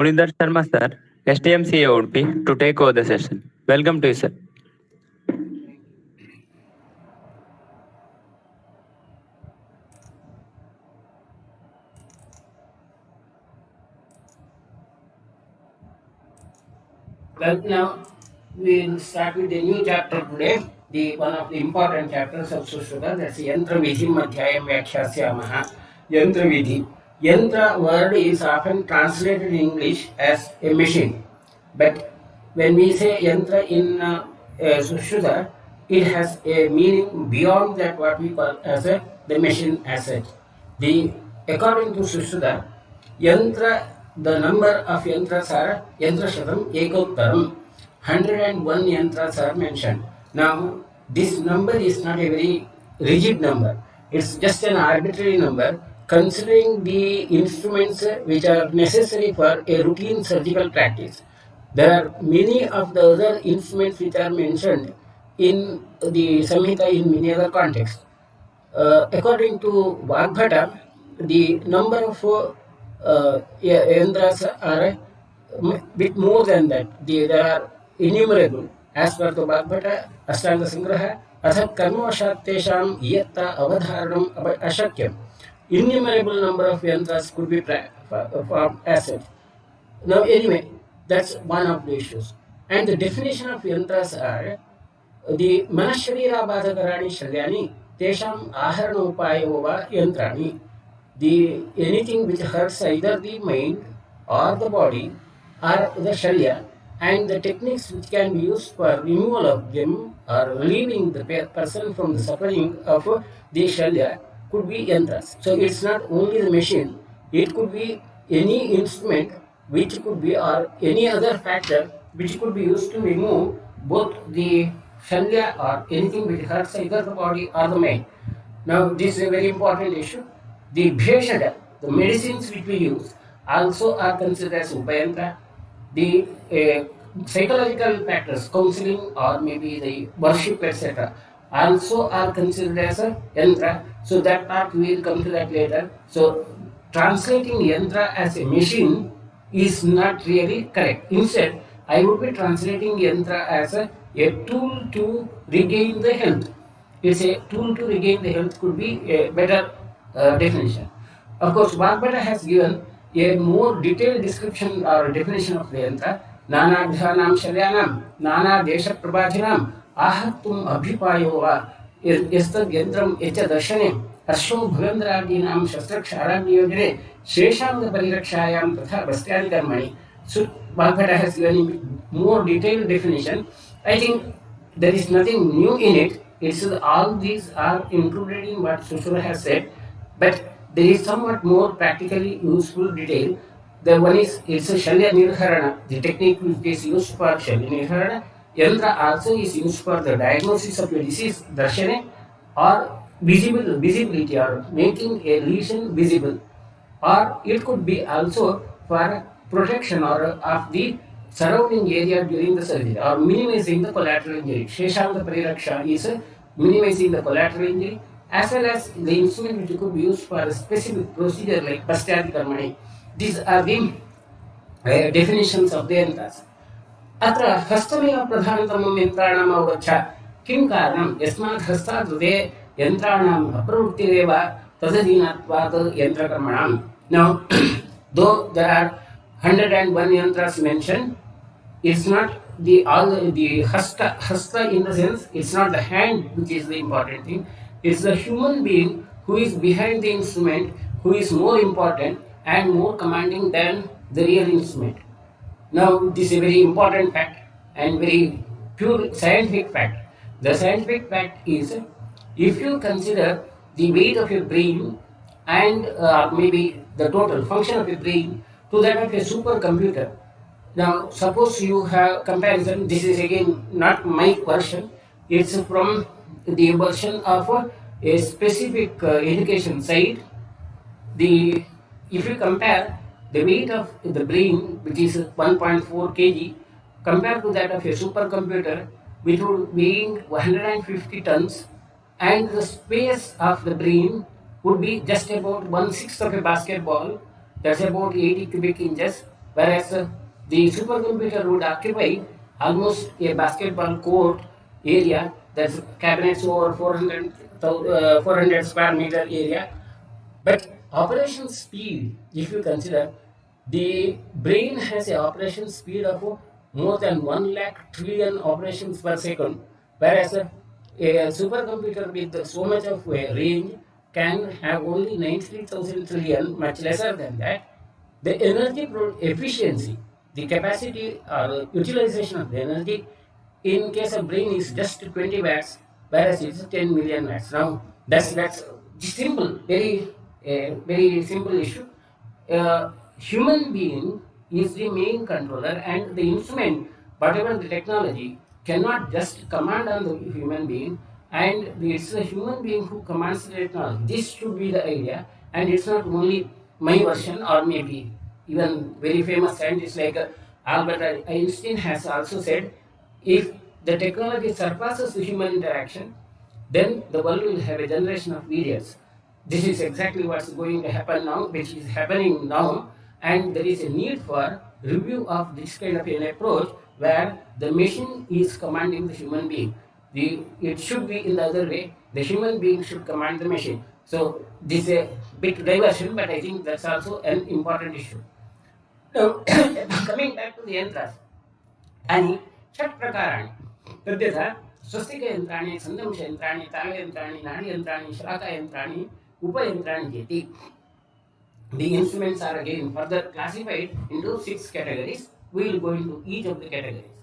Munindar Sharma sir, STMCA would be to take over the session. Welcome to you, sir. Well, now we will start with a new chapter today. The one of the important chapters of Sushruta, that's yantravidhi madhyayam vyakhyasyaamaha. Yantravidhi. Yantra word is often translated in English as a machine, but when we say yantra in Sushruta, it has a meaning beyond that what we call as the machine as such. The according to Sushruta, yantra, the number of yantras are yantra shatam ekottaram. 101 yantras are mentioned. Now, this number is not a very rigid number. It's just an arbitrary number considering the instruments which are necessary for a routine surgical practice. There are many of the other instruments which are mentioned in the Samhita in many other contexts. According to Vagbhata, the number of yantras are a bit more than that. They are innumerable. As per the Vagbhata, Ashtanga Sangraha, Athat Karmavashat Tesham Yatta Avadharanam Ashakyam. Innumerable number of yantras could be formed as such. Now, anyway, that's one of the issues. And the definition of yantras are the Manasharira Badhakarani Shalyani, Tesham Aharana Upayo va Yantrani. The anything which hurts either the mind or the body or the Shalya, and the techniques which can be used for removal of them or relieving the person from the suffering of the Shalya could be yantras. So it's not only the machine, it could be any instrument which could be, or any other factor which could be used to remove both the Shalya or anything which hurts either the body or the mind. Now, this is a very important issue. The bheshada, the medicines which we use, also are considered as upayantra. The psychological factors, counseling or maybe the worship, etc., also are considered as a yantra. So that part we will come to that later. So translating yantra as a machine is not really correct. Instead, I would be translating yantra as a tool to regain the health. It's a tool to regain the health could be a better definition. Of course, Vagbhata has given a more detailed description or definition of the yantra. Nana dhanam shalyanam, nana desha prabhajinam, ahattum abhipayo va, yastad yantram echa darshane, ashwo bhavendradinam shastraksharanyojane, sheshanga parirakshayam tatha bastyani karmani. So, Vagbhata has given more detailed definition. I think there is nothing new in it. It's all these are included in what Sushruta has said, but there is somewhat more practically useful detail. The one is it's a Shalya Nirharana, the technique which is used for Shalya Nirharana. Yantra also is used for the diagnosis of a disease, darshane, or visibility, or making a lesion visible, or it could be also for protection or of the surrounding area during the surgery or minimizing the collateral injury. Sheshanga Pariraksha is minimizing the collateral injury as well as the instrument which could be used for a specific procedure like Pastyadi Karmani. These are the definitions of the yantras. अत्र हस्तमेव प्रधानतमं यन्त्राणाम् अवगच्छ किं कारणं यस्मात् हस्तात् हृदये यन्त्राणाम् अप्रवृत्तिरेव तदधीनत्वात् यन्त्रकर्मणाम्. Now, though there are 101 yantras mentioned, it's not the hasta in the sense it's not the hand which is the important thing. It's the human being who is behind the instrument who is more important and more commanding than the real instrument. Now, this is a very important fact and very pure scientific fact. The scientific fact is if you consider the weight of your brain and maybe the total function of your brain to that of a supercomputer. Now, suppose you have comparison, this is again not my version, it's from the version of a specific education site. If you compare the weight of the brain, which is 1.4 kg, compared to that of a supercomputer, which would weighing 150 tons, and the space of the brain would be just about 1/6 of a basketball, that's about 80 cubic inches, whereas the supercomputer would occupy almost a basketball court area, that's cabinets over 400 square meter area. But operation speed, if you consider, the brain has a operation speed of more than 1 lakh trillion operations per second, whereas a supercomputer with so much of a range can have only 93,000 trillion, much lesser than that. The energy efficiency, the capacity or utilization of the energy in case of brain is just 20 watts, whereas it's 10 million watts. Now that's simple, very simple issue. Human being is the main controller, and the instrument, whatever the technology, cannot just command on the human being, and it's the human being who commands the technology. This should be the idea, and it's not only my version, or maybe even very famous scientists like Albert Einstein has also said, if the technology surpasses the human interaction, then the world will have a generation of idiots. This is exactly what's going to happen now, which is happening now, and there is a need for review of this kind of an approach where the machine is commanding the human being. It should be in the other way. The human being should command the machine. So this is a bit diversion, but I think that's also an important issue. Now, coming back to the yantras, आणि षट् प्रकाराणि तद्यथा स्वस्तिकयन्त्राणि सन्दंशयन्त्राणि तालयन्त्राणि नाडीयन्त्राणि श्राकयन्त्राणि उपयन्त्राणि चेति. The instruments are again further classified into 6 categories. We will go into each of the categories.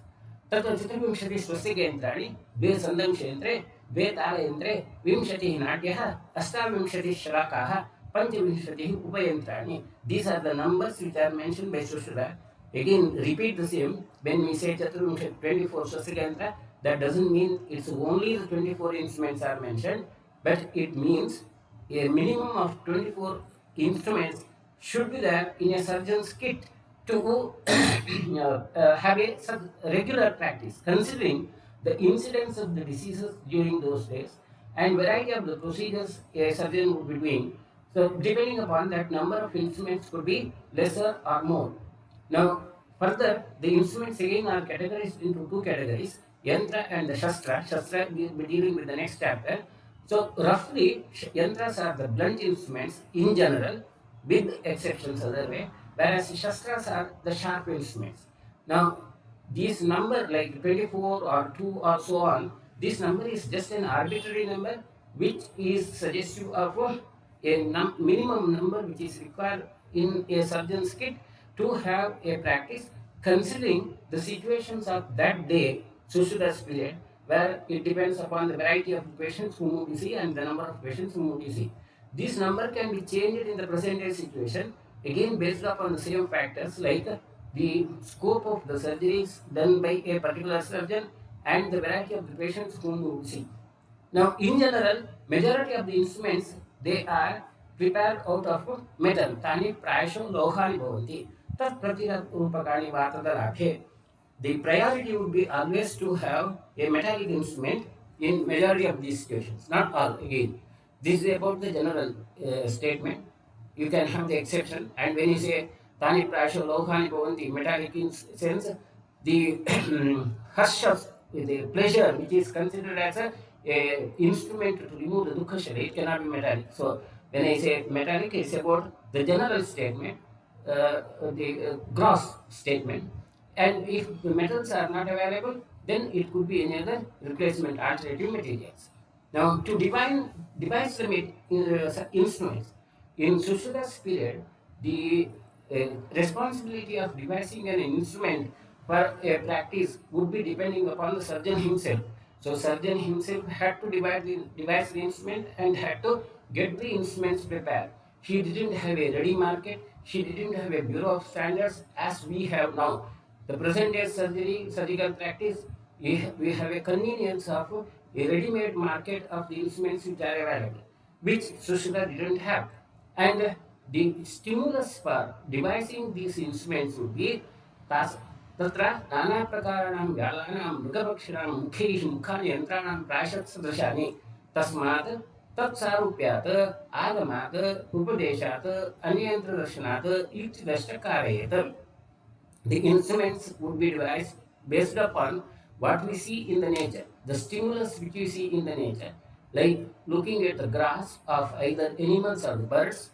तत्र चतुर्विंशतिः स्वस्तिकयन्त्राणि, द्वे सन्दंशयन्त्रे, द्वे तालयन्त्रे, 20 नाड्यः, 28 श्राकाः, 25 उपयन्त्राणि. These are the numbers which are mentioned by Sushruta. Again, repeat the same. When we say Chaturvinshat 24 Swastika, that doesn't mean it's only the 24 instruments are mentioned, but it means a minimum of 24 instruments should be there in a surgeon's kit to have a regular practice, considering the incidence of the diseases during those days and variety of the procedures a surgeon would be doing. So, depending upon that, number of instruments could be lesser or more. Now, further, the instruments again are categorized into 2 categories, yantra and the shastra. Shastra we will be dealing with the next chapter. So, roughly, yantras are the blunt instruments in general, with exceptions other way, whereas shastras are the sharp instruments. Now, these number like 24 or 2 or so on, this number is just an arbitrary number which is suggestive of a minimum number which is required in a surgeon's kit to have a practice, considering the situations of that day, Sushruta's period, where it depends upon the variety of patients whom we see and the number of patients whom we see. This number can be changed in the present day situation, again based upon the same factors like the scope of the surgeries done by a particular surgeon and the variety of the patients whom we see. Now, in general, majority of the instruments, they are prepared out of metal. Tani prayasho lohani bhavanti. Tat pratirupakani vatadalabhe. The priority would be always to have a metallic instrument in majority of these situations. Not all, again. This is about the general statement. You can have the exception. And when you say Tani prayasho lohani bhavanti, metallic in sense, the harshas, the pleasure which is considered as a instrument to remove the dukkha shari, it cannot be metallic. So when I say metallic, it's about the general statement, the gross statement. And if the metals are not available, then it could be any other replacement alternative materials. Now, to devise the instruments, in Sushruta's period, the responsibility of devising an instrument for a practice would be depending upon the surgeon himself. So, surgeon himself had to devise the instrument and had to get the instruments prepared. He didn't have a ready market. He didn't have a bureau of standards as we have now. The present day surgical practice, we have a convenience of a ready-made market of the instruments which are available, which Sushruta didn't have. And the stimulus for devising these instruments would be तत्र नानाप्रकाराणां व्यालानां मृगपक्षिणां मुखैः मुखानि यन्त्राणां प्राशत्सदृशानि तस्मात् तत्सारूप्यात् आगमात् उपदेशात् अन्ययन्त्रदर्शनात् इत्यदश्च कारयेत्. The instruments would be devised based upon what we see in the nature, the stimulus which we see in the nature, like looking at the grass of either animals or birds.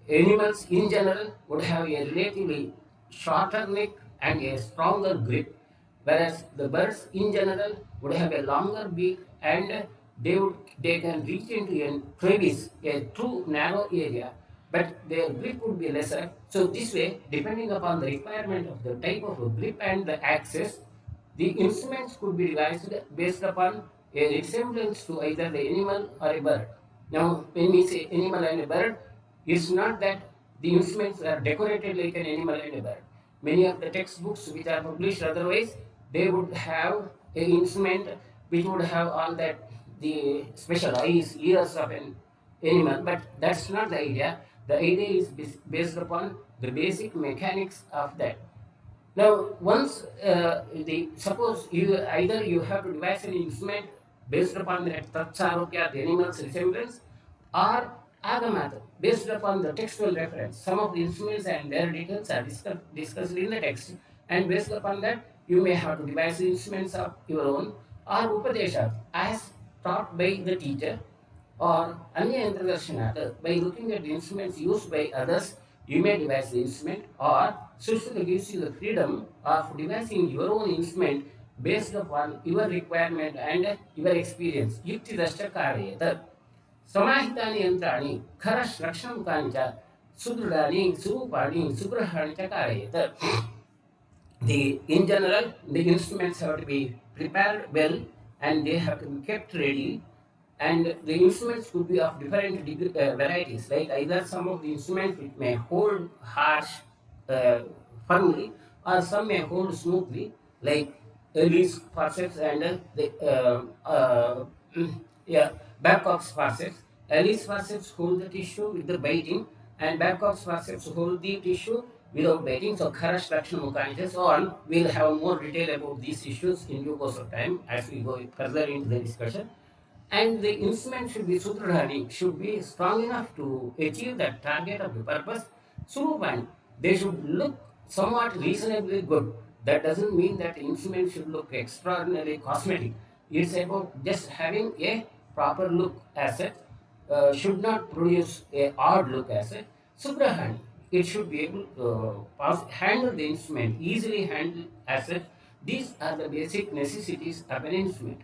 Animals in general would have a relatively shorter neck and a stronger grip, whereas the birds in general would have a longer beak and they can reach into a crevice, a true narrow area, but their grip would be lesser. So this way, depending upon the requirement of the type of a grip and the access, the instruments could be devised based upon a resemblance to either the animal or a bird. Now, when we say animal and a bird, it's not that the instruments are decorated like an animal and a bird. Many of the textbooks which are published otherwise, they would have an instrument which would have all that the special eyes, ears of an animal, but that's not the idea. The idea is based upon the basic mechanics of that. Now, once the suppose you either you have to devise an instrument based upon that tatsarokya, the animal's resemblance, or agamata, based upon the textual reference. Some of the instruments and their details are discussed in the text, and based upon that, you may have to devise the instruments of your own, or upadesha, as taught by the teacher, or anya yantradarshana, by looking at the instruments used by others, you may devise the instrument, or Sushruta gives you the freedom of devising your own instrument based upon your requirement and your experience. Yukti dashta karayeta. Samahitani yantrani kharash rakshamukani cha sudrudani surupani sugrahani cha karayeta. In general, the instruments have to be prepared well and they have to be kept ready, and the instruments could be of different varieties, like either some of the instruments which may hold harsh firmly, or some may hold smoothly, like Ellis forceps and yeah, Babcock's forceps. Ellis forceps hold the tissue with the biting, and Babcock's forceps hold the tissue without biting. So, Kharash, Lakshana, Mukha, so on. We'll have more detail about these issues in due course of time as we go further into the discussion. And the instrument should be sutradhani, should be strong enough to achieve the target of the purpose. Surupan, they should look somewhat reasonably good. That doesn't mean that instrument should look extraordinarily cosmetic. It's about just having a proper look asset, should not produce a odd look asset. Subrahani, it should be able to handle the instrument, easily handle asset. These are the basic necessities of an instrument.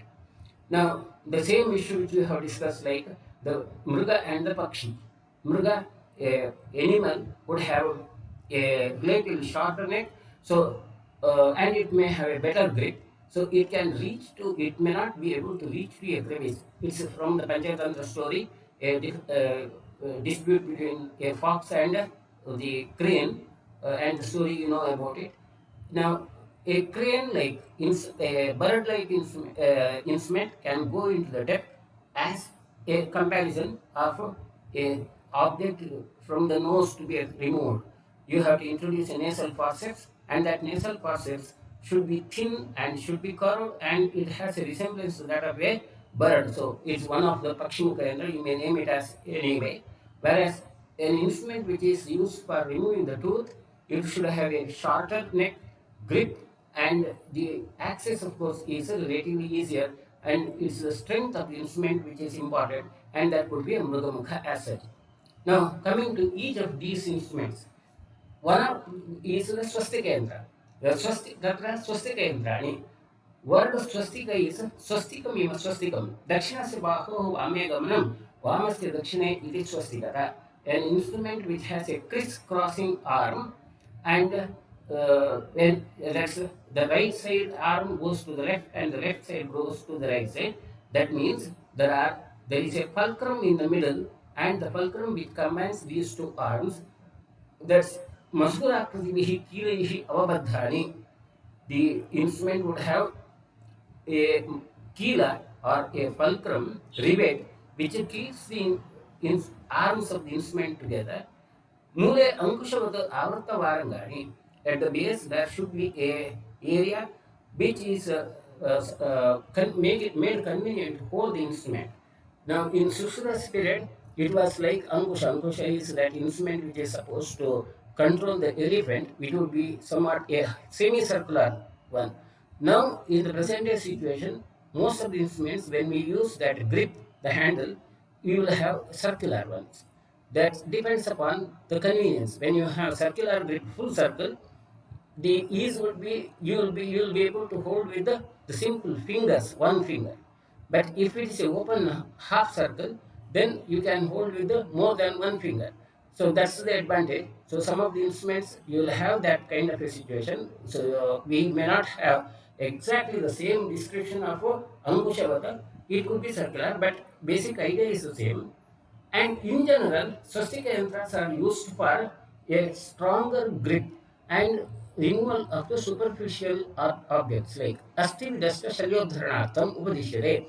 Now, the same issue which we have discussed, like the mruga and the pakshi. Mruga, a animal, would have a relatively shorter neck, so and it may have a better grip, so it can reach to. It may not be able to reach to a crevice. It's from the Panchatantra story, dispute between a fox and the crane, and the story you know about it. Now, a crane like a bird like instrument can go into the depth as a comparison of a object from the nose to be removed. You have to introduce a nasal forceps, and that nasal forceps should be thin and should be curved, and it has a resemblance to that of a bird. So it's one of the Pakshimukayandra, you may name it as anyway. Whereas an instrument which is used for removing the tooth, it should have a shorter neck, grip, and the access of course is relatively easier, and it's the strength of the instrument which is important, and that would be a Mrugamukha asset. Now, coming to each of these instruments, one of is the swastikendra. The swastikendra. Word swastika is swastikam eva swastikam. Dakshinasya baho vame gamanam vamasya dakshine iti swastikata. An instrument which has a criss-crossing arm, and when that's the right side arm goes to the left and the left side goes to the right side. That means there is a fulcrum in the middle, and the fulcrum which combines these two arms. That's Masurakritihi Kilaihi Avabadhani. The instrument would have a kila or a fulcrum rivet which keeps the arms of the instrument together. Mule Ankushavata Avarta Varangani. At the base, there should be a area which is made convenient to hold the instrument. Now, in Sushruta period, it was like Ankusha. Ankusha is that instrument which is supposed to control the elephant, it would be somewhat a semicircular one. Now, in the present day situation, most of the instruments, when we use that grip, the handle, you will have circular ones. That depends upon the convenience. When you have circular grip, full circle, the ease would be you will be able to hold with the simple fingers, one finger. But if it is a open half circle, then you can hold with the more than one finger. So that's the advantage. So some of the instruments you will have that kind of a situation. So we may not have exactly the same description of Ankushavata. It could be circular, but basic idea is the same. And in general, swastika yantras are used for a stronger grip and removal of the superficial objects like Astivdasta Shalyodharanartham Upadishyate.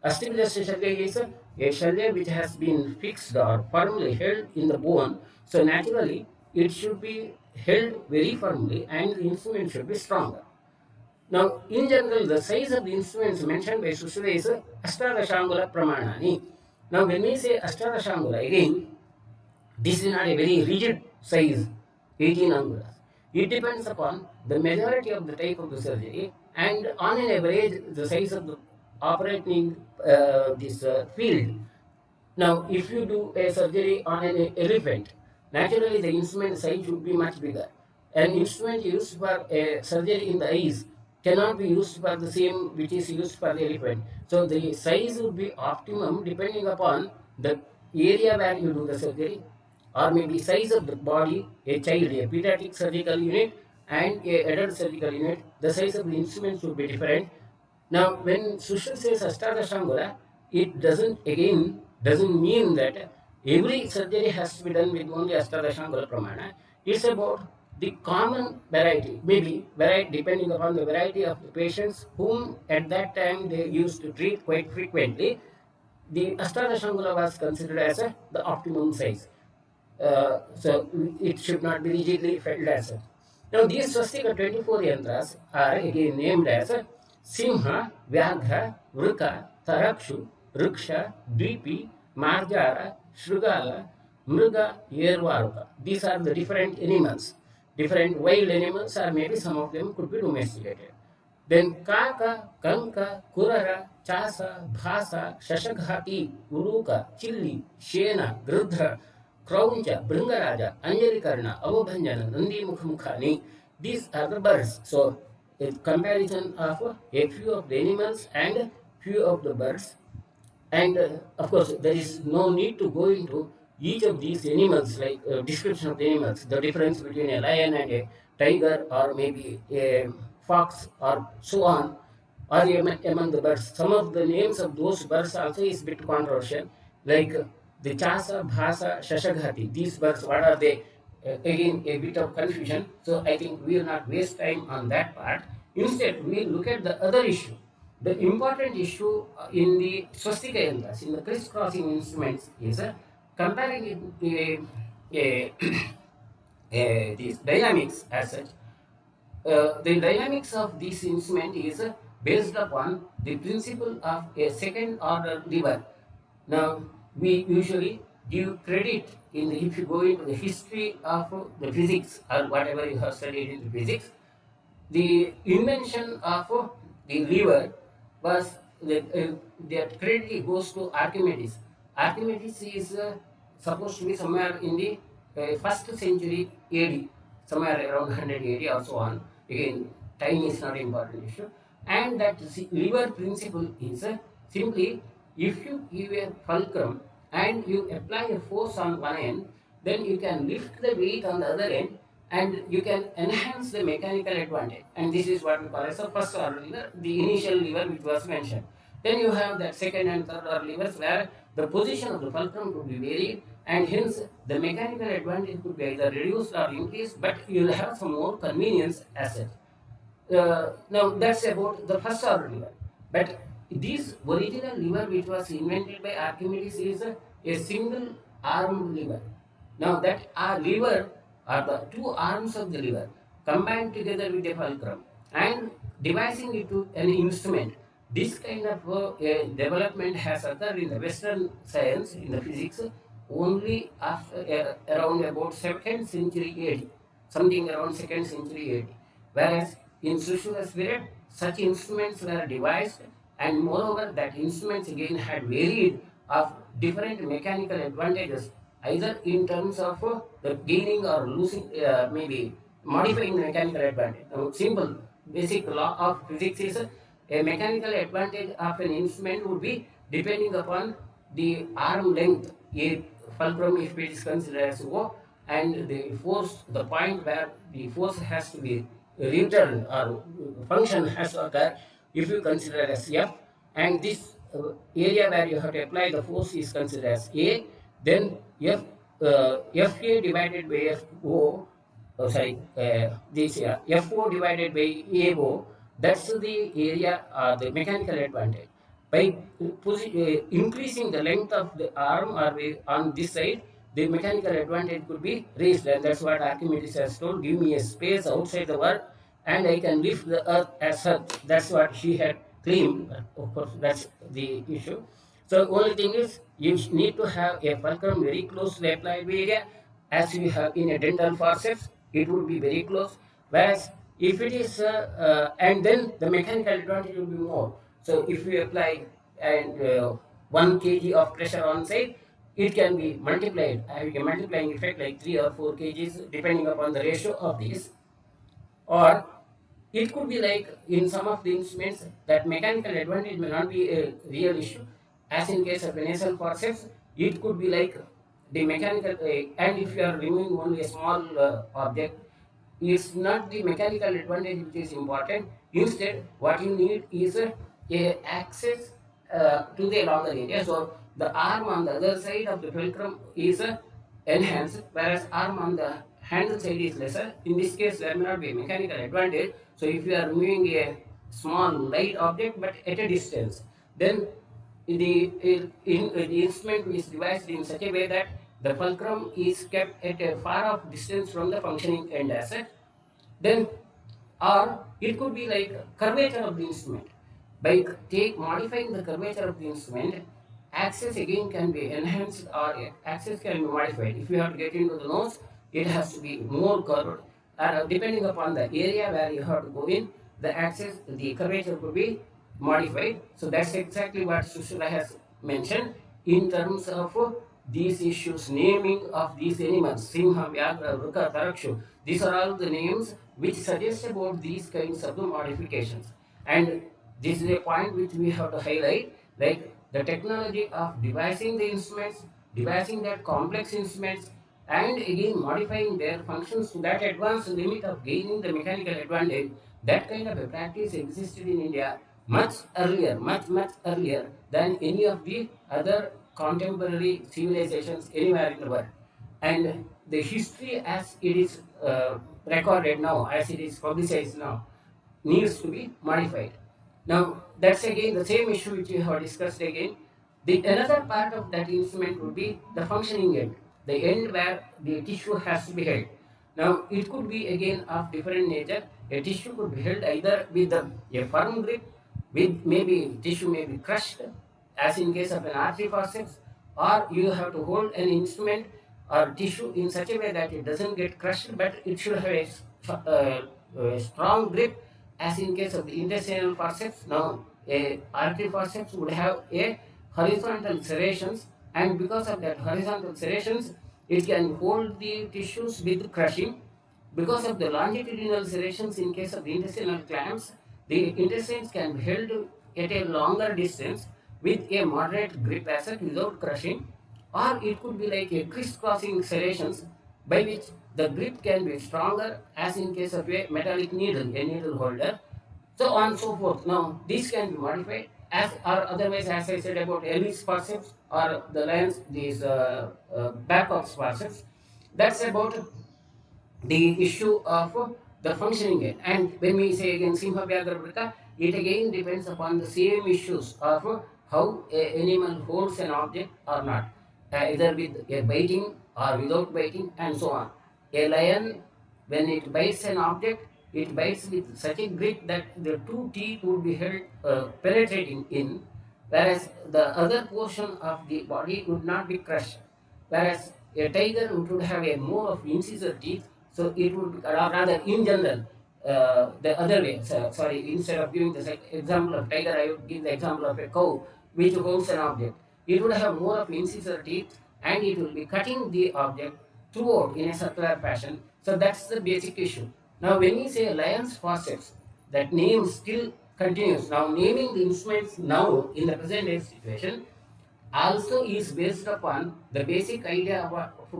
Astivdasta Shalya is a Shalya which has been fixed or firmly held in the bone. So naturally, it should be held very firmly and the instrument should be stronger. Now, in general, the size of the instruments mentioned by Sushruta is Ashtadashangula Pramanani. Now, when we say Ashtadashangula, again, this is not a very rigid size, 18 angulas. It depends upon the majority of the type of the surgery, and on an average, the size of the operating this field. Now, if you do a surgery on an elephant, naturally the instrument size should be much bigger. An instrument used for a surgery in the eyes cannot be used for the same which is used for the elephant. So the size would be optimum depending upon the area where you do the surgery, or maybe size of the body, a child, a pediatric surgical unit and a adult surgical unit, the size of the instrument should be different. Now, when Sushil says Ashtadashangula, it doesn't mean that every surgery has to be done with only Ashtadashangula Pramana. It's about the common variety, maybe variety depending upon the variety of the patients whom at that time they used to treat quite frequently. The Ashtadashangula was considered as the optimum size. So it should not be rigidly felt as such. Now these swastika 24 yantras are again named as Simha, Vyaghra, Vruka, Tarakshu, Ruksha, Dvipi, Marjara, Shrugala, Mruga, Yervaruka. These are the different animals. Different wild animals, or maybe some of them could be domesticated. Then Kaka, Kanka, Kurara, Chasa, Bhasa, Shashaghati, Uruka, Chilli, Shena, Grudha, Krauncha, Bringaraja, Anjalikarna, Avabhanjana, Nandi Mukhamukhani, these are the birds. So, a comparison of a few of the animals and few of the birds. And of course, there is no need to go into each of these animals, like description of the animals, the difference between a lion and a tiger, or maybe a fox, or so on, or among the birds. Some of the names of those birds also is a bit controversial, like the Chasa, Bhasa, Shashaghati. These birds, what are they? Again, a bit of confusion. So I think we will not waste time on that part. Instead, we will look at the other issue. The important issue in the swastika yantras, in the crisscrossing instruments, is comparing it these dynamics as such. The dynamics of this instrument is based upon the principle of a second order lever. Now, we usually give credit if you go into the history of the physics or whatever you have studied in the physics, the invention of the lever was that credit goes to Archimedes. Archimedes is supposed to be somewhere in the first century AD, somewhere around 100 AD or so on. Again, time is not an important issue. And that lever principle is simply if you give a fulcrum and you apply a force on one end, then you can lift the weight on the other end and you can enhance the mechanical advantage. And this is what we call as the first order lever, the initial lever which was mentioned. Then you have that second and third order levers where the position of the fulcrum could be varied and hence the mechanical advantage could be either reduced or increased, but you will have some more convenience as such. Now that's about the first order lever. But this original lever which was invented by Archimedes is a single arm lever. Now that lever are the two arms of the lever combined together with a fulcrum and devising it to an instrument. This kind of development has occurred in the Western science, in the physics, only after around about 2nd century AD, something around 2nd century AD. Whereas in Sushruta period, such instruments were devised, and moreover, that instruments again had varied of different mechanical advantages, either in terms of the gaining or losing, maybe modifying the mechanical advantage. Now, simple basic law of physics is a mechanical advantage of an instrument would be depending upon the arm length, a fulcrum if it is considered as O, and the force, the point where the force has to be returned or function has to occur if you consider as F, and this area where you have to apply the force is considered as A, then FA divided by FO, this FO divided by AO, that's the area, the mechanical advantage. By increasing the length of the arm or on this side, the mechanical advantage could be raised, and that's what Archimedes has told, give me a space outside the world and I can lift the earth as such. That's what he had claimed. Of course, that's the issue. So only thing is, you need to have a fulcrum very close to the applied area. As we have in a dental forceps, it would be very close. Whereas if it is, and then the mechanical advantage will be more. So if we apply and 1 kg of pressure on side, it can be multiplied, having a multiplying effect like 3 or 4 kgs depending upon the ratio of these. Or it could be like in some of the instruments that mechanical advantage may not be a real issue. As in case of a nasal forceps, it could be like the mechanical, and if you are removing only a small object, it's not the mechanical advantage which is important. Instead, what you need is a access to the longer area. So the arm on the other side of the fulcrum is enhanced, whereas arm on the handle side is lesser. In this case, there may not be a mechanical advantage. So if you are moving a small light object but at a distance, then the instrument is devised in such a way that the fulcrum is kept at a far off distance from the functioning end asset. Then, or it could be like curvature of the instrument. By modifying the curvature of the instrument, access again can be enhanced or access can be modified. If you have to get into the nose, it has to be more curved. Depending upon the area where you have to go in, the access, the curvature could be modified. So that's exactly what Sushila has mentioned in terms of these issues, naming of these animals, Simha, Vyagra, Vruka, Tarakshu. These are all the names which suggest about these kinds of the modifications. And this is a point which we have to highlight, like the technology of devising the instruments, devising that complex instruments, and again modifying their functions to that advanced limit of gaining the mechanical advantage. That kind of a practice existed in India much earlier, much earlier than any of the other contemporary civilizations anywhere in the world. And the history as it is recorded now, as it is publicized now, needs to be modified. Now, that's again the same issue which we have discussed again. The another part of that instrument would be the functioning end, the end where the tissue has to be held. Now, it could be again of different nature. A tissue could be held either with a firm grip, with maybe tissue may be crushed, as in case of an artery forceps, or you have to hold an instrument or tissue in such a way that it doesn't get crushed, but it should have a strong grip, as in case of the intestinal forceps. Now, a artery forceps would have a horizontal serrations, and because of that horizontal serrations, it can hold the tissues with crushing. Because of the longitudinal serrations in case of the intestinal clamps, the intestines can be held at a longer distance with a moderate grip asset without crushing, or it could be like a crisscrossing serrations by which the grip can be stronger, as in case of a metallic needle, a needle holder, so on and so forth. Now, these can be modified as or otherwise, as I said about Ellis forceps or the lens, these back of forceps. That's about the issue of the functioning end. And when we say again Simha Vyagra Vrika, it again depends upon the same issues of how an animal holds an object or not, either with a biting or without biting, and so on. A lion, when it bites an object, it bites with such a grip that the two teeth would be held penetrating in, whereas the other portion of the body would not be crushed. whereas a tiger would have a more of incisor teeth, so it would, or rather in general, the other way, sorry, instead of giving the example of tiger, I would give the example of a cow which holds an object. It would have more of incisor teeth and it will be cutting the object throughout in a circular fashion. So that's the basic issue. Now, when we say lion's forceps, that name still continues. Now, naming the instruments now in the present day situation also is based upon the basic idea of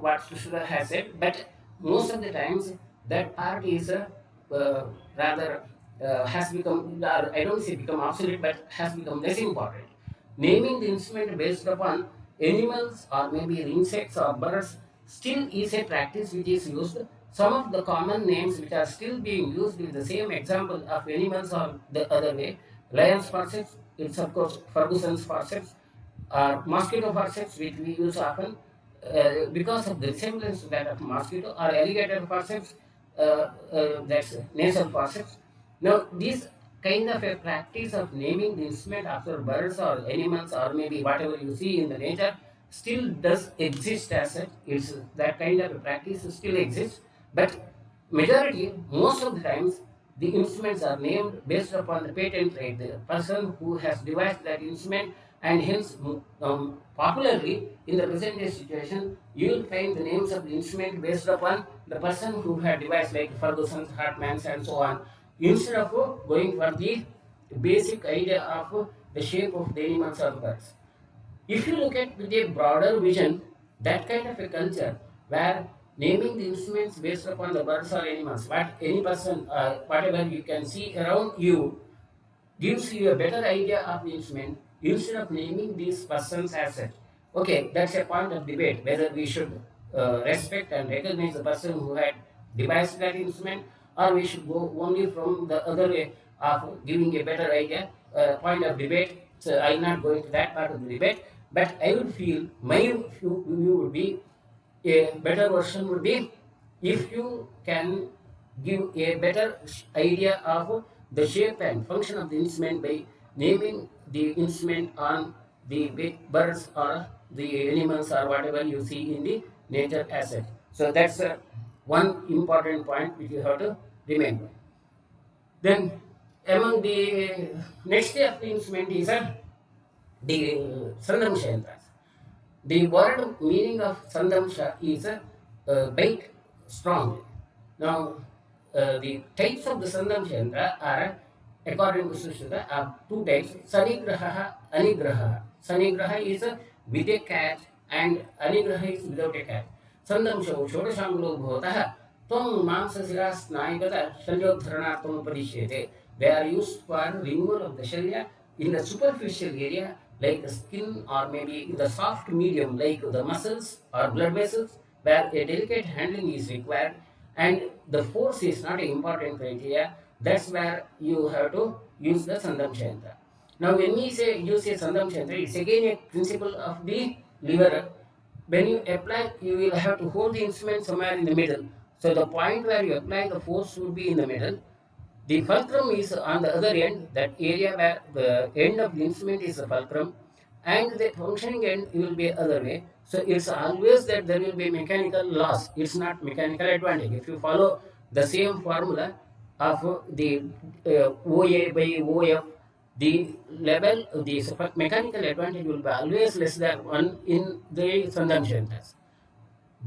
what Sushruta has said, but most of the times that part is rather has become, or I don't say become obsolete, but has become less important. Naming the instrument based upon animals or maybe insects or birds still is a practice which is used. Some of the common names which are still being used with the same example of animals or the other way. Lion's forceps, it's of course Ferguson's forceps, mosquito forceps which we use often because of the resemblance to that of mosquito, or alligator forceps, that's nasal forceps. Now, this kind of a practice of naming the instrument after birds or animals or maybe whatever you see in the nature still does exist as such. It's that kind of a practice still exists, but majority, most of the times, the instruments are named based upon the patent right, the person who has devised that instrument, and hence popularly in the present day situation, you will find the names of the instrument based upon the person who had devised, like Ferguson's, Hartman's, and so on, instead of going for the basic idea of the shape of the animals or birds. If you look at with a broader vision, that kind of a culture where naming the instruments based upon the birds or animals, what any person, whatever you can see around you, gives you a better idea of the instrument instead of naming these persons as such. Okay, that's a point of debate whether we should respect and recognize the person who had devised that instrument, or we should go only from the other way of giving a better idea. Point of debate. So I'm not going to that part of the debate, but I would feel my view would be a better version would be if you can give a better idea of the shape and function of the instrument by naming the instrument on the birds or the animals or whatever you see in the nature asset. So that's one important point which you have to remember. Then among the next of the instrument is the Sandamsha yantras. The word meaning of Sandamsha is bite strong. Now, the types of the Sandamsha yantra are, according to Sushruta, are two types: Sanigraha, Anigraha. Sanigraha is with a cat and Anigraha is without a cat. Sandamsha Shodashanglo Bhotah Tom Mamsasira Snaigata Shalyodharanatum Padishyate. They are used for removal of the shalya in the superficial area like the skin, or maybe in the soft medium like the muscles or blood vessels where a delicate handling is required and the force is not an important criteria. That's where you have to use the Sandam Shantra. Now, when we say use a Sandam Shantra, it's again a principle of the lever. When you apply, you will have to hold the instrument somewhere in the middle. So the point where you apply the force would be in the middle. The fulcrum is on the other end, that area where the end of the instrument is the fulcrum, and the functioning end will be other way. So it's always that there will be mechanical loss. It's not mechanical advantage. If you follow the same formula of the OA by OF, the level of the mechanical advantage will be always less than 1 in the Sandam test.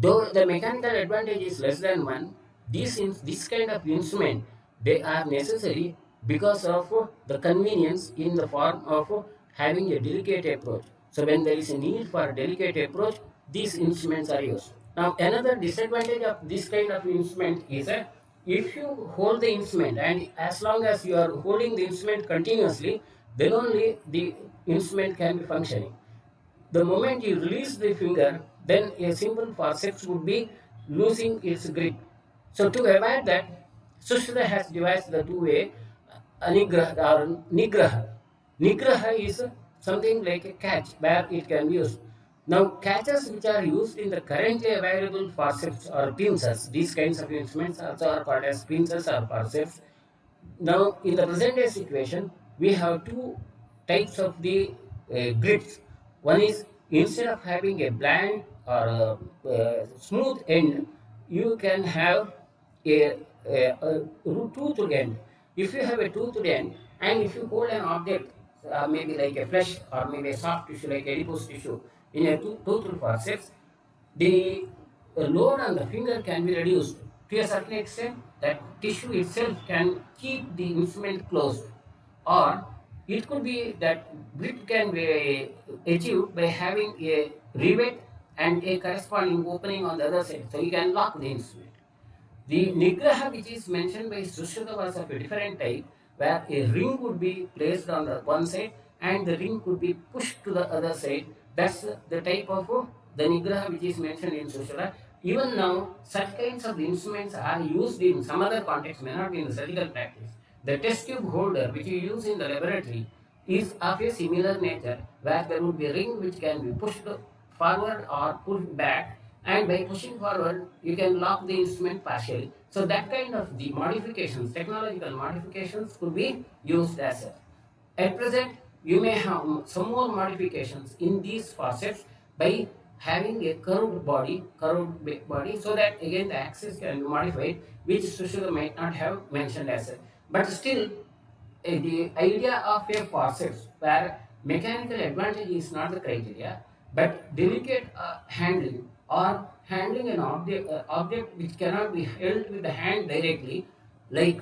Though the mechanical advantage is less than 1, this kind of instrument, they are necessary because of the convenience in the form of having a delicate approach. So when there is a need for a delicate approach, these instruments are used. Now, another disadvantage of this kind of instrument is that if you hold the instrument, and as long as you are holding the instrument continuously, then only the instrument can be functioning. The moment you release the finger, then a simple forceps would be losing its grip. So to avoid that, Sushruta has devised the two-way anigraha or nigraha. Nigraha is something like a catch where it can be used. Now, catches which are used in the currently available forceps or pincers, these kinds of instruments also are called as pincers or forceps. Now, in the present day situation, we have two types of the grips. One is, instead of having a bland or smooth end, you can have a toothed end. If you have a toothed end, and if you hold an object, maybe like a flesh or maybe a soft tissue like adipose tissue in a toothed forceps, the load on the finger can be reduced to a certain extent. That tissue itself can keep the instrument closed, or it could be that grip can be achieved by having a rivet and a corresponding opening on the other side, so you can lock the instrument. The nigraha which is mentioned by Sushruta was of a different type, where a ring would be placed on the one side and the ring could be pushed to the other side. That's the type of the nigraha which is mentioned in Sushruta. Even now, such kinds of instruments are used in some other context, may not be in the surgical practice. The test tube holder which you use in the laboratory is of a similar nature, where there would be a ring which can be pushed forward or pushed back, and by pushing forward you can lock the instrument partially. So that kind of the modifications, technological modifications, could be used as a. At present, you may have some more modifications in these faucets by having a curved body, so that again the axis can be modified, which Sushruta might not have mentioned as a. But still, the idea of a faucet where mechanical advantage is not the criteria, but delicate handling or handling an object which cannot be held with the hand directly, like,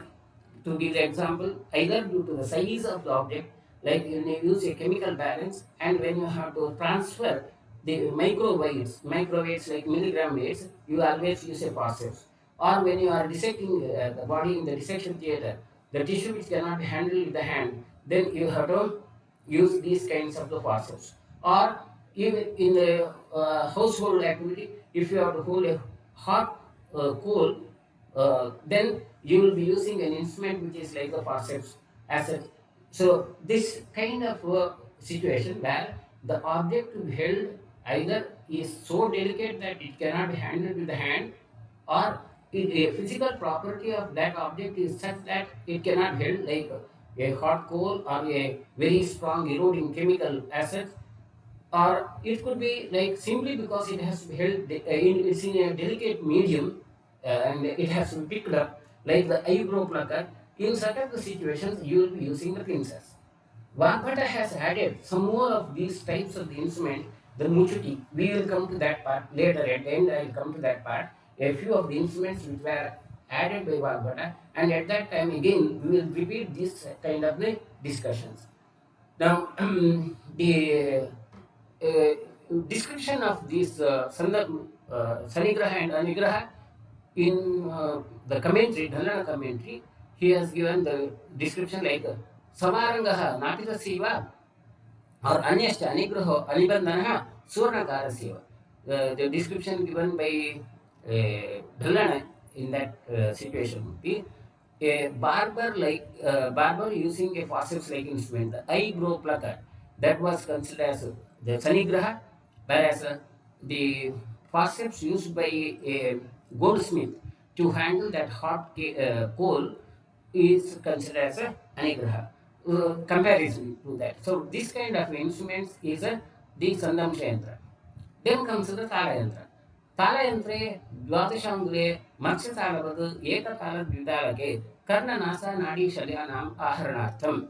to give the example, either due to the size of the object, like when you use a chemical balance and when you have to transfer the micro weights like milligram weights, you always use a forceps. Or when you are dissecting the body in the dissection theater, the tissue which cannot be handled with the hand, then you have to use these kinds of the forceps. Or even in the household activity, if you have to hold a hot coal, then you will be using an instrument which is like the forceps as a. So this kind of situation where the object to be held either is so delicate that it cannot be handled with the hand, or a physical property of that object is such that it cannot be held, like a hot coal or a very strong eroding chemical asset, or it could be like simply because it has to be held it's in a delicate medium, and it has to be picked up like the eyebrow plucker. In such of the situations, you will be using the pincers. Vagbhata has added some more of these types of the instrument, the muchuti. We will come to that part later. At the end, I will come to that part. A few of the instruments which were added by Vagbhata, and at that time again we will repeat this kind of the discussions. Now, the description of this Sanigraha and Anigraha in the commentary, Dhalana commentary, he has given the description like Samarangaha Napita Siva or Anyashta Anigraho Anibandhanaha Suvarnakarasya. The description given by Dhalana in that situation would be a barber using a forceps like instrument, the eyebrow plucker, that was considered as the Sanigraha, whereas the forceps used by a goldsmith to handle that hot coal is considered as a Anigraha. Comparison to that. So this kind of instruments is the Sandamsha Yantra. Then comes the Tala तालयन्त्रे द्वादशाङ्गुले मत्स्यतालवद् एकतालद्वितालके कर्णनासानाडीशल्यानाम् आहरणार्थम्.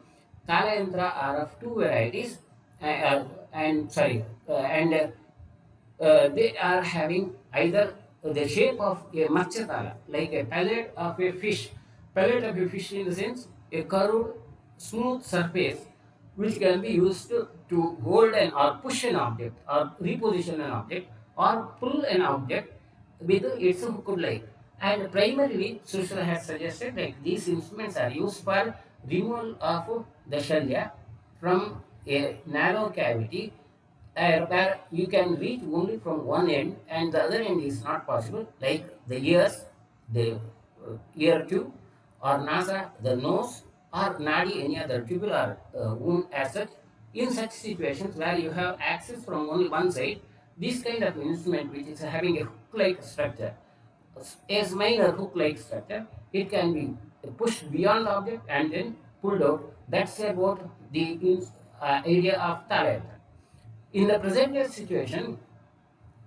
Talayantra are of two varieties, and they are having either the shape of a matsyatala, like a pellet of a fish. Pellet of a fish in the sense a curved, smooth surface which can be used to hold an or push an object or reposition an object or pull an object with its hooked leg. And primarily, Sushruta has suggested that these instruments are used for removal of the shalya from a narrow cavity where you can reach only from one end and the other end is not possible, like the ears, the ear tube, or nasa, the nose, or nadi, any other tubular wound as such. In such situations where you have access from only one side, this kind of instrument which is having a hook-like structure, a minor hook-like structure, it can be pushed beyond the object and then pulled out. That's about the idea of talayatra. In the present day situation,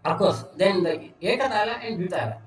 Of course, then the ekatala and dvitala.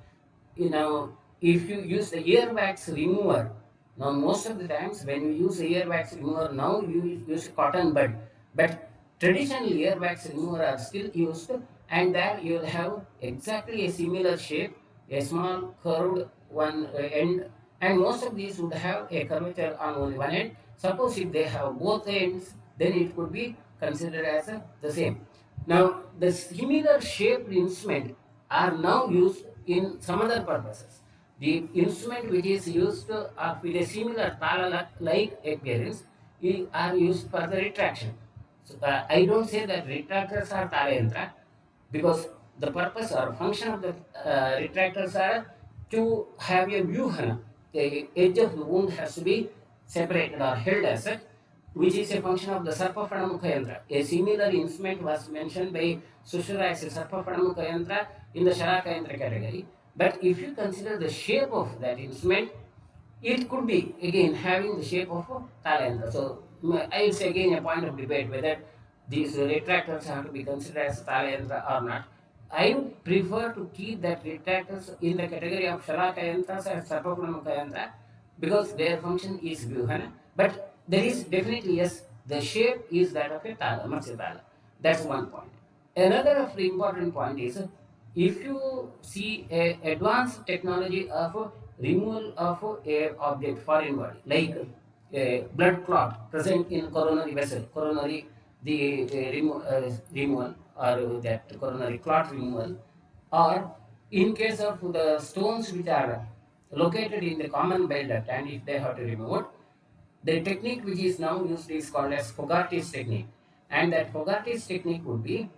If you use the earwax remover, now most of the times when you use the earwax remover, now you use cotton bud, but traditional earwax remover are still used, and there you will have exactly a similar shape, a small curved one end, and most of these would have a curvature on only one end. Suppose if they have both ends, then it could be considered as the same. Now, the similar shaped instrument are now used in some other purposes. The instrument which is used with a similar tala-like appearance are used for the retraction. So, I don't say that retractors are tala yantra, because the purpose or function of the retractors are to have a vyuhana. The edge of the wound has to be separated or held as such, which is a function of the Sarpapanamukha yantra. A similar instrument was mentioned by Sushruta as a Sarpapanamukha yantra in the Sharaka yantra category. But if you consider the shape of that instrument, it could be again having the shape of a Tala. So I would say again a point of debate whether these retractors have to be considered as Tala or not. I would prefer to keep that retractors in the category of Shalaka yantras and Sarpapanamukha yantra because their function is Vyuhana. But there is definitely, yes, the shape is that of a Tala, Matsya Tala. That's one point. Another of the important point is if you see a advanced technology of removal of a object foreign body like a blood clot present in coronary vessel, coronary the removal or that coronary clot removal, or in case of the stones which are located in the common bile duct and if they have to remove it, the technique which is now used is called as Fogarty's technique. And that Fogarty's technique would be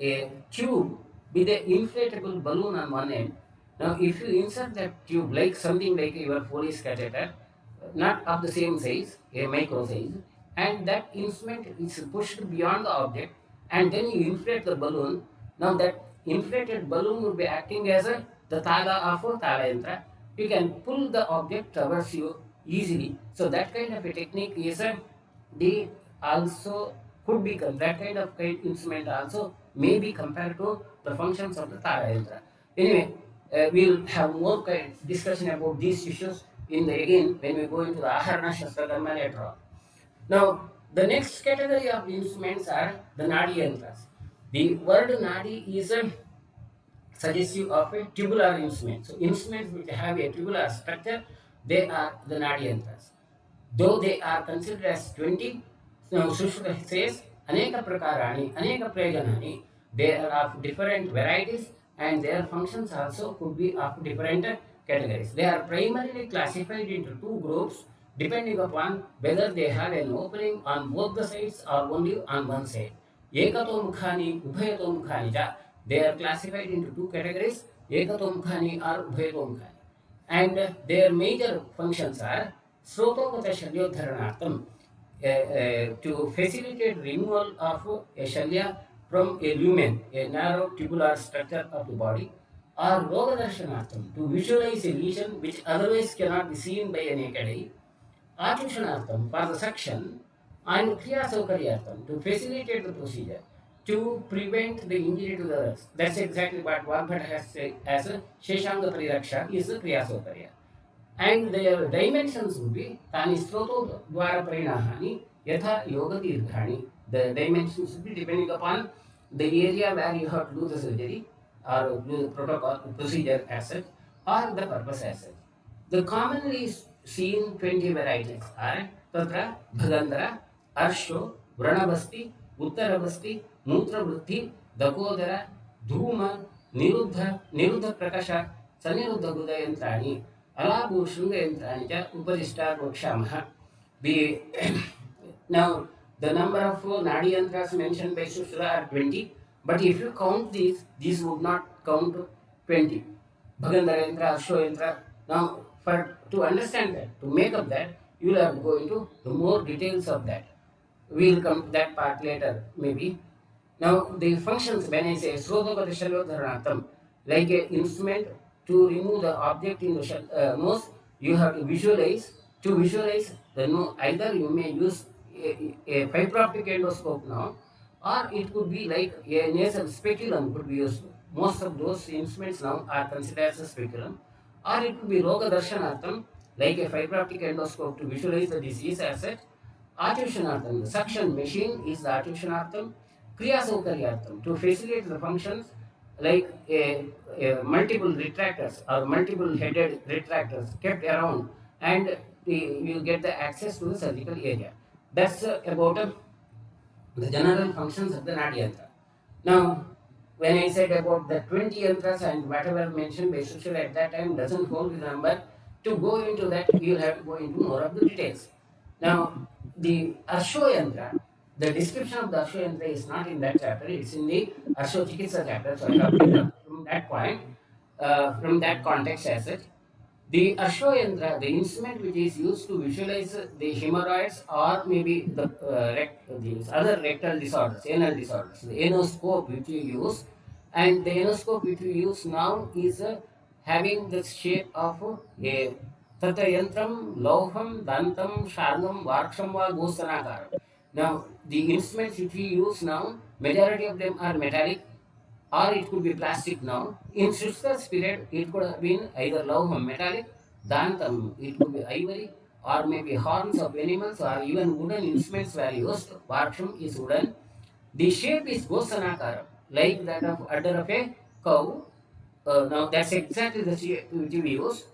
a tube with an inflatable balloon on one end. Now, if you insert that tube like something like your Foley's catheter, not of the same size, a micro size, and that instrument is pushed beyond the object, and then you inflate the balloon. Now, that inflated balloon would be acting as the tala of a tala yantra. You can pull the object towards you easily. So that kind of a technique is the also could be that kind instrument also may be compared to the functions of the tara yantra. Anyway, we'll have more discussion about these issues in the again when we go into the Aharana Shastra Dharma later on. Now, the next category of instruments are the Nadian class. The word Nadi is suggestive of a tubular instrument. So instruments which have a tubular structure, they are the Nadiyantras. Though they are considered as 20, now Sushruta says, Aneka Prakarani, Aneka Prajanani, they are of different varieties and their functions also could be of different categories. They are primarily classified into two groups depending upon whether they have an opening on both the sides or only on one side. Ekatomukhani, Ubhayatomukhani ja. They are classified into two categories, Ekatomukhani or Ubhayatomukhani. And their major functions are Srotopata Shalyodharanartham, to facilitate removal of a shalya from a lumen, a narrow tubular structure of the body, or Rogadarshanartham, to visualize a lesion which otherwise cannot be seen by a naked eye, Atushanartham, for the suction, and Kriya Saukaryartham, to facilitate the procedure, to prevent the injury to the others. That's exactly what Vagbhat has said as a Sheshanga Pariraksha is a Kriya Saukarya. And their dimensions would be Tani Stroto Dwara Parinahani, Yatha Yoga Dirghani. The dimensions would be depending upon the area where you have to do the surgery or do the protocol procedure as such or the purpose as such. The commonly seen 20 varieties are Tatra, Bhagandara, Arsho, Vranavasti, Uttarabasti, Mutravrutti, Dakodara, Dhuma, Niruddha Prakasha, Saniruddha Gudayantrani, Alabu Shungayantrani, Upadishta Vakshamaha. The now the number of Nadi yantras mentioned by Sushruta are 20, but if you count these would not count 20. Bhagandara yantra, Arsho yantra. Now, to understand that, to make up that, you will have to go into the more details of that. We will come to that part later, maybe. Now, the functions, when I say Srodopatishalodaranatam, like an instrument to remove the object in the nose, you have to visualize. To visualize the nose, either you may use a fiber optic endoscope now, or it could be like a nasal speculum could be used. most of those instruments now are considered as a speculum, or it could be roga darshanartham, like a fiber optic endoscope to visualize the disease asset. Artivishanartham, the suction machine is the artivishanartham. Kriya Saukaryartham, to facilitate the functions like a multiple retractors or multiple headed retractors kept around, and you get the access to the surgical area. That's about the general functions of the Nadi yantra. Now, when I said about the 20 yantras and whatever mentioned by Sushil at that time doesn't hold the number, to go into that, you'll have to go into more of the details. Now, the Arsho yantra, the description of the Arsho yantra is not in that chapter, it's in the Arsho Chikitsa chapter, so I have picked up from that point, from that context as such. The Ashwagandha, the instrument which is used to visualize the hemorrhoids or maybe these other rectal disorders, anal disorders, the anoscope which you use, and the anoscope which we use now is having the shape of a Tatayantram, Loham, Dantam, Shargam, Varksham, Gostanakaram. Now, the instruments which we use now, majority of them are metallic, or it could be plastic now. In Shushka's period, it could have been either lauham, metallic, dantam, it could be ivory, or maybe horns of animals, or even wooden instruments were used. Varsham is wooden. The shape is gosanakara, like that of udder of a cow. Now that's exactly the shape which we use.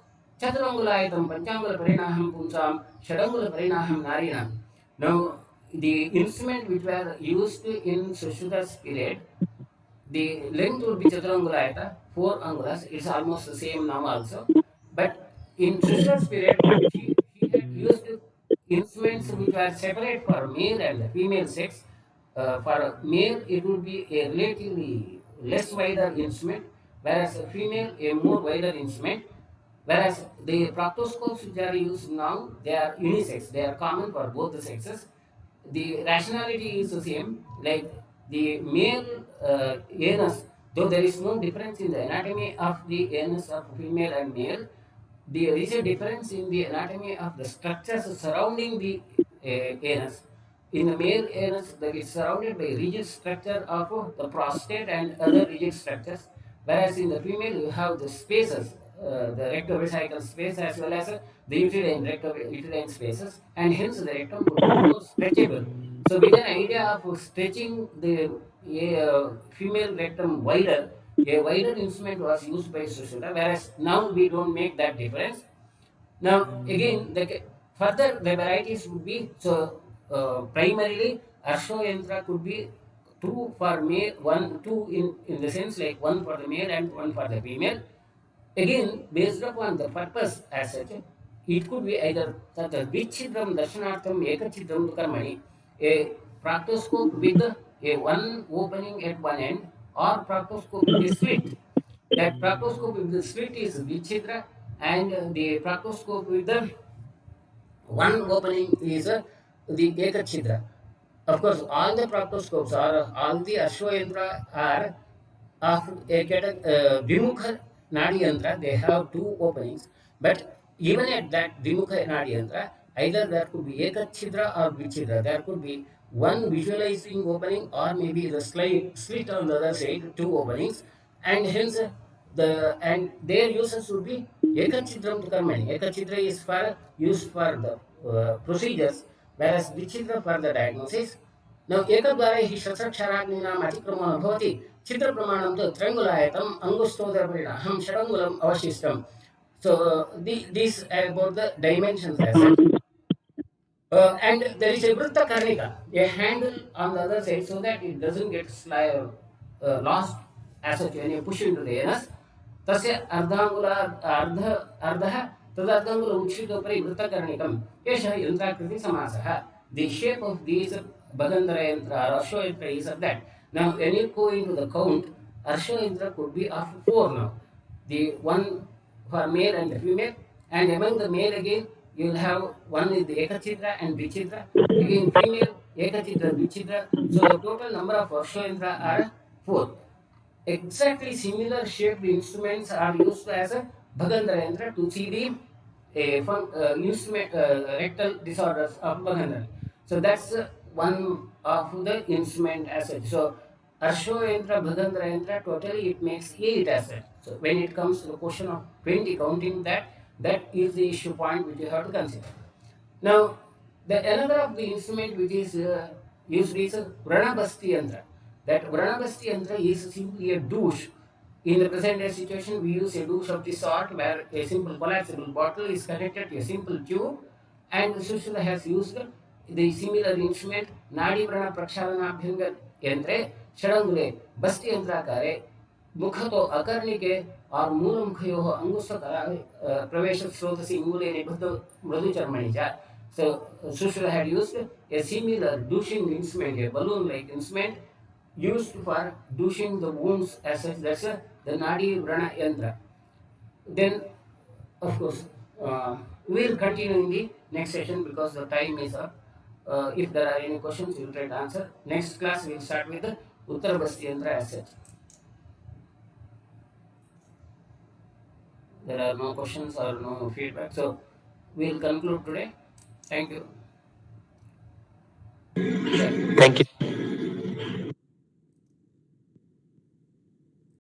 Chaturangulayatam, Panchangula Parinaham Punsam, Shadangula Parinaham Narinam. Now, the instrument which were used in Sushruta's period, the length would be Chaturangula, 4 angulas. It's almost the same now also. But in Shushra's period, he had used instruments which were separate for male and female sex. For male, it would be a relatively less wider instrument, whereas a female, a more wider instrument. Whereas the proctoscopes which are used now, they are unisex, they are common for both the sexes. The rationality is the same, like the male anus, though there is no difference in the anatomy of the anus of female and male, there is a difference in the anatomy of the structures surrounding the anus. In the male anus, that is surrounded by rigid structure of the prostate and other rigid structures, whereas in the female you have the spaces, the rectovesical space as well as the uterine spaces, and hence the rectum would be more stretchable. So, with an idea of stretching the female rectum wider, a wider instrument was used by Sushruta, whereas now we don't make that difference. Now, again, further the varieties would be so primarily Arsho yantra could be two for male, two in the sense like one for the male and one for the female. Again, based upon the purpose as such, it could be either tata vichidram darshanartham ekachidram karmani, a proctoscope with a one opening at one end, or proctoscope with a slit. That proctoscope with the slit is vichidra, and the proctoscope with the one opening is the ekachidra. Of course, all the proctoscopes or all the Ashwayandra are of a Vimukha Nadi yantra, they have two openings. But even at that Vimukha Nadi yantra, either there could be Ekachidra or Vichidra. There could be one visualizing opening or maybe the slit on the other side, two openings, and hence their uses would be Ekachidram to Karmani. Ekachidra is for used for the procedures, whereas Vichidra for the diagnosis. Now, एकद्वारे हि शस्त्रक्षराग्नीनाम् अतिक्रमणो भवति चित्रप्रमाणं तु त्र्यङ्गुलायतम् अङ्गुष्ठोदरपरिणाहं षडङ्गुलम् अवशिष्टम्. So, these about the dimensions as such. And there is a Vritta Karnika, a handle on the other side so that it doesn't get lost as such when you push into the anus. तस्य अर्धः तदर्धङ्गुल उच्छितोपरि वृत्तकर्णिकम् एषः यन्त्राकृति समासः. The shape of these Bagandhara yantra or Arsho yantra is of that. Now, when you go into the count, Arsho yantra could be of 4 now. The one for male and the female, and among the male again, you will have one is the Ekachidra and Vichidra. Again, female, Ekachidra, Vichidra. So, the total number of Arsho yantra are 4. Exactly similar shaped instruments are used as a Bagandhara yantra to see the instrument rectal disorders of Bagandhara. So, that's one of the instrument as such. So, Arsho yantra, Bhagandra yantra, totally it makes 8 assets. So when it comes to the question of 20 counting that, that is the issue point which you have to consider. Now, the another of the instrument which is used is a Vranabasti yantra. That Vranabasti yantra is simply a douche. In the present day situation, we use a douche of the sort where a simple collapsible bottle is connected to a simple tube, and Sushruta has used the similar instrument Nadi Prana Prakshalana Abhyanga Yantre, Shadangule, Basti Yantrakare, Mukhato Akarnike, or Mulamkyo Angusta Pravesha Srotasi Mule Mradu Charmanija. So Sushruta had used a similar douching instrument, a balloon like instrument used for douching the wounds as such. That's the Nadi Vrana Yantra. Then, of course, we'll continue in the next session because the time is up. If there are any questions, we'll try to answer. Next class, we'll start with the Uttar Basti Yantra as such. There are no questions or no feedback. So, we'll conclude today. Thank you. Thank you.